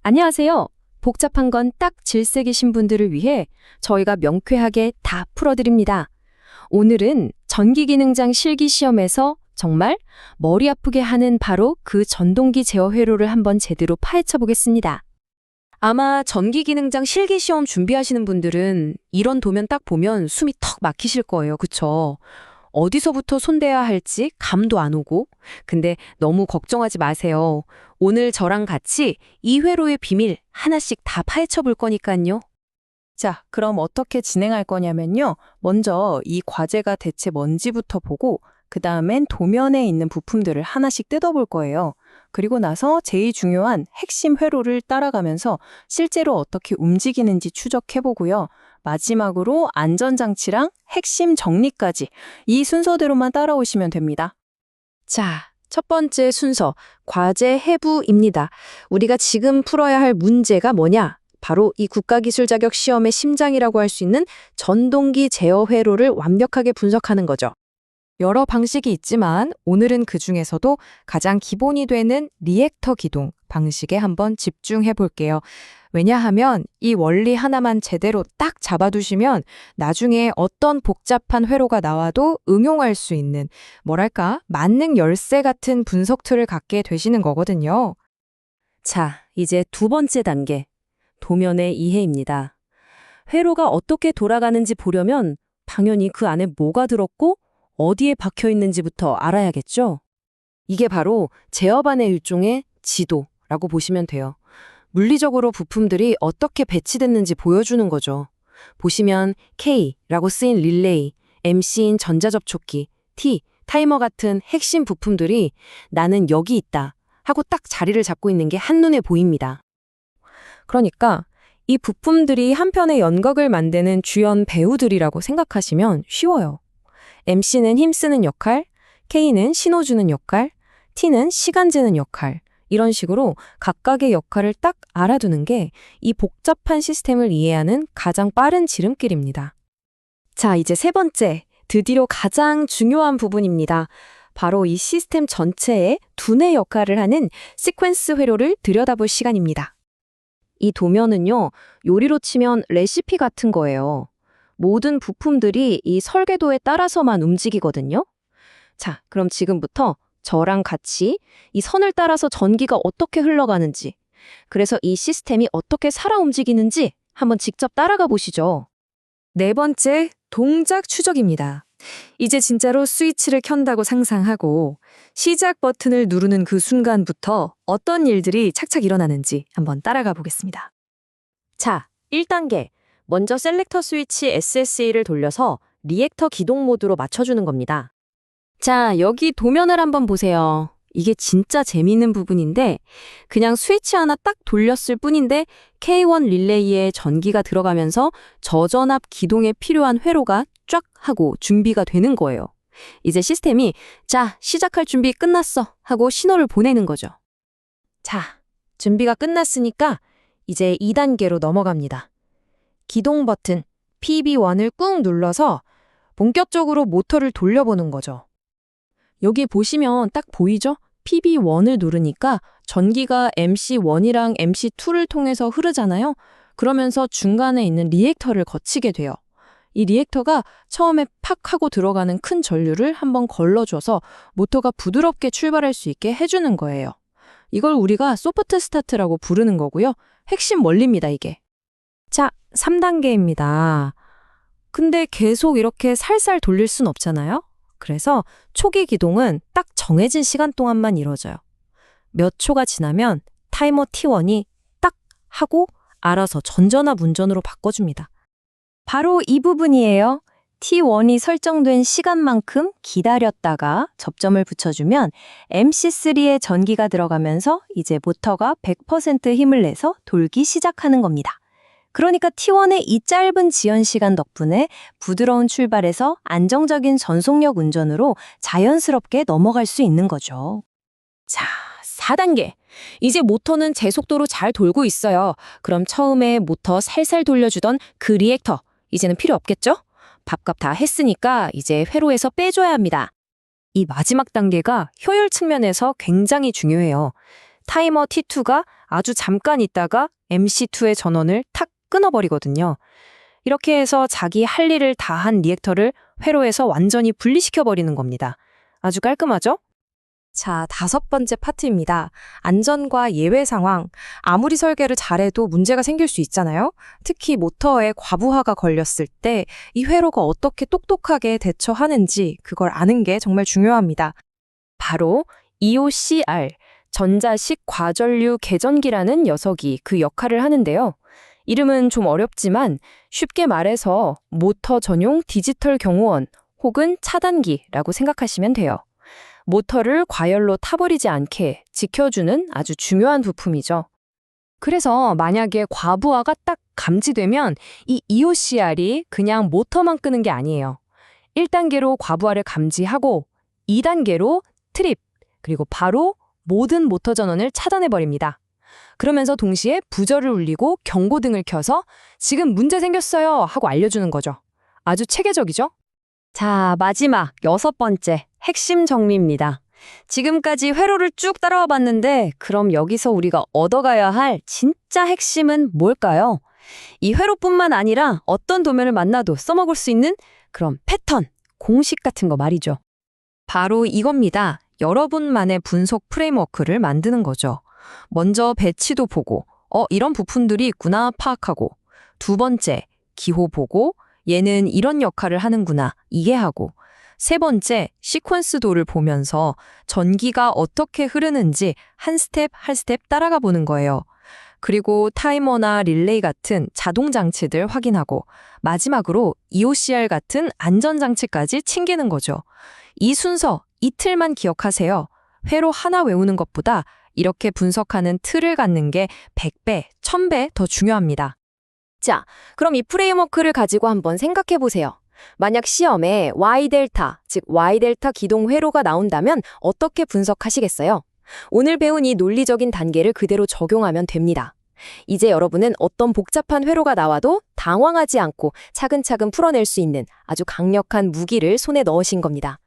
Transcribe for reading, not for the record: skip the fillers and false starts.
안녕하세요. 복잡한 건 딱 질색이신 분들을 위해 저희가 명쾌하게 다 풀어드립니다. 오늘은 전기기능장 실기시험에서 정말 머리 아프게 하는 바로 그 전동기 제어 회로를 한번 제대로 파헤쳐 보겠습니다. 아마 전기기능장 실기시험 준비하시는 분들은 이런 도면 딱 보면 숨이 턱 막히실 거예요. 그쵸? 어디서부터 손대야 할지 감도 안 오고. 근데 너무 걱정하지 마세요. 오늘 저랑 같이 이 회로의 비밀 하나씩 다 파헤쳐 볼 거니까요. 자, 그럼 어떻게 진행할 거냐면요. 먼저 이 과제가 대체 뭔지부터 보고 그 다음엔 도면에 있는 부품들을 하나씩 뜯어볼 거예요. 그리고 나서 제일 중요한 핵심 회로를 따라가면서 실제로 어떻게 움직이는지 추적해보고요. 마지막으로 안전장치랑 핵심 정리까지 이 순서대로만 따라오시면 됩니다. 자, 첫 번째 순서, 과제 해부입니다. 우리가 지금 풀어야 할 문제가 뭐냐? 바로 이 국가기술 자격 시험의 심장이라고 할 수 있는 전동기 제어 회로를 완벽하게 분석하는 거죠. 여러 방식이 있지만 오늘은 그 중에서도 가장 기본이 되는 리액터 기동 방식에 한번 집중해 볼게요. 왜냐하면 이 원리 하나만 제대로 딱 잡아두시면 나중에 어떤 복잡한 회로가 나와도 응용할 수 있는 뭐랄까 만능 열쇠 같은 분석 툴을 갖게 되시는 거거든요. 자, 이제 두 번째 단계, 도면의 이해입니다. 회로가 어떻게 돌아가는지 보려면 당연히 그 안에 뭐가 들었고 어디에 박혀 있는지부터 알아야겠죠? 이게 바로 제어반의 일종의 지도라고 보시면 돼요. 물리적으로 부품들이 어떻게 배치됐는지 보여주는 거죠. 보시면 K라고 쓰인 릴레이, MC인 전자접촉기, T, 타이머 같은 핵심 부품들이 나는 여기 있다 하고 딱 자리를 잡고 있는 게 한눈에 보입니다. 그러니까 이 부품들이 한편의 연극을 만드는 주연 배우들이라고 생각하시면 쉬워요. MC는 힘쓰는 역할, K는 신호 주는 역할, T는 시간 재는 역할, 이런 식으로 각각의 역할을 딱 알아두는 게 이 복잡한 시스템을 이해하는 가장 빠른 지름길입니다. 자, 이제 세 번째, 드디어 가장 중요한 부분입니다. 바로 이 시스템 전체의 두뇌 역할을 하는 시퀀스 회로를 들여다볼 시간입니다. 이 도면은요, 요리로 치면 레시피 같은 거예요. 모든 부품들이 이 설계도에 따라서만 움직이거든요. 자, 그럼 지금부터 저랑 같이 이 선을 따라서 전기가 어떻게 흘러가는지, 그래서 이 시스템이 어떻게 살아 움직이는지 한번 직접 따라가 보시죠. 네 번째, 동작 추적입니다. 이제 진짜로 스위치를 켠다고 상상하고 시작 버튼을 누르는 그 순간부터 어떤 일들이 착착 일어나는지 한번 따라가 보겠습니다. 자, 1단계. 먼저 셀렉터 스위치 SSA를 돌려서 리액터 기동 모드로 맞춰주는 겁니다. 자, 여기 도면을 한번 보세요. 이게 진짜 재미있는 부분인데 그냥 스위치 하나 딱 돌렸을 뿐인데 K1 릴레이에 전기가 들어가면서 저전압 기동에 필요한 회로가 쫙 하고 준비가 되는 거예요. 이제 시스템이 자, 시작할 준비 끝났어 하고 신호를 보내는 거죠. 자, 준비가 끝났으니까 이제 2단계로 넘어갑니다. 기동 버튼 PB1을 꾹 눌러서 본격적으로 모터를 돌려보는 거죠. 여기 보시면 딱 보이죠? PB1을 누르니까 전기가 MC1이랑 MC2를 통해서 흐르잖아요. 그러면서 중간에 있는 리액터를 거치게 돼요. 이 리액터가 처음에 팍 하고 들어가는 큰 전류를 한번 걸러줘서 모터가 부드럽게 출발할 수 있게 해주는 거예요. 이걸 우리가 소프트 스타트라고 부르는 거고요. 핵심 원리입니다, 이게. 자, 3단계입니다. 근데 계속 이렇게 살살 돌릴 순 없잖아요? 그래서 초기 기동은 딱 정해진 시간 동안만 이루어져요. 몇 초가 지나면 타이머 T1이 딱 하고 알아서 전전압 운전으로 바꿔줍니다. 바로 이 부분이에요. T1이 설정된 시간만큼 기다렸다가 접점을 붙여주면 MC3에 전기가 들어가면서 이제 모터가 100% 힘을 내서 돌기 시작하는 겁니다. 그러니까 T1의 이 짧은 지연 시간 덕분에 부드러운 출발에서 안정적인 전속력 운전으로 자연스럽게 넘어갈 수 있는 거죠. 자, 4단계. 이제 모터는 제 속도로 잘 돌고 있어요. 그럼 처음에 모터 살살 돌려주던 그 리액터, 이제는 필요 없겠죠? 밥값 다 했으니까 이제 회로에서 빼줘야 합니다. 이 마지막 단계가 효율 측면에서 굉장히 중요해요. 타이머 T2가 아주 잠깐 있다가 MC2의 전원을 탁 끊어버리거든요. 이렇게 해서 자기 할 일을 다 한 리액터를 회로에서 완전히 분리시켜버리는 겁니다. 아주 깔끔하죠? 자, 5번째 파트입니다. 안전과 예외 상황. 아무리 설계를 잘해도 문제가 생길 수 있잖아요. 특히 모터에 과부하가 걸렸을 때 이 회로가 어떻게 똑똑하게 대처하는지 그걸 아는 게 정말 중요합니다. 바로 EOCR, 전자식 과전류 개전기라는 녀석이 그 역할을 하는데요. 이름은 좀 어렵지만 쉽게 말해서 모터 전용 디지털 경호원 혹은 차단기라고 생각하시면 돼요. 모터를 과열로 타버리지 않게 지켜주는 아주 중요한 부품이죠. 그래서 만약에 과부하가 딱 감지되면 이 EOCR이 그냥 모터만 끄는 게 아니에요. 1단계로 과부하를 감지하고 2단계로 트립, 그리고 바로 모든 모터 전원을 차단해버립니다. 그러면서 동시에 부저를 울리고 경고등을 켜서 지금 문제 생겼어요 하고 알려주는 거죠. 아주 체계적이죠? 자, 마지막 6번째 핵심 정리입니다. 지금까지 회로를 쭉 따라와 봤는데 그럼 여기서 우리가 얻어가야 할 진짜 핵심은 뭘까요? 이 회로뿐만 아니라 어떤 도면을 만나도 써먹을 수 있는 그런 패턴, 공식 같은 거 말이죠. 바로 이겁니다. 여러분만의 분석 프레임워크를 만드는 거죠. 먼저 배치도 보고, 이런 부품들이 있구나 파악하고, 2번째, 기호 보고, 얘는 이런 역할을 하는구나 이해하고, 3번째, 시퀀스도를 보면서 전기가 어떻게 흐르는지 한 스텝 한 스텝 따라가 보는 거예요. 그리고 타이머나 릴레이 같은 자동 장치들 확인하고, 마지막으로 EOCR 같은 안전장치까지 챙기는 거죠. 이 순서 이틀만 기억하세요. 회로 하나 외우는 것보다 이렇게 분석하는 틀을 갖는 게 100배, 1000배 더 중요합니다. 자, 그럼 이 프레임워크를 가지고 한번 생각해 보세요. 만약 시험에 Y델타, 즉 Y델타 기동 회로가 나온다면 어떻게 분석하시겠어요? 오늘 배운 이 논리적인 단계를 그대로 적용하면 됩니다. 이제 여러분은 어떤 복잡한 회로가 나와도 당황하지 않고 차근차근 풀어낼 수 있는 아주 강력한 무기를 손에 넣으신 겁니다.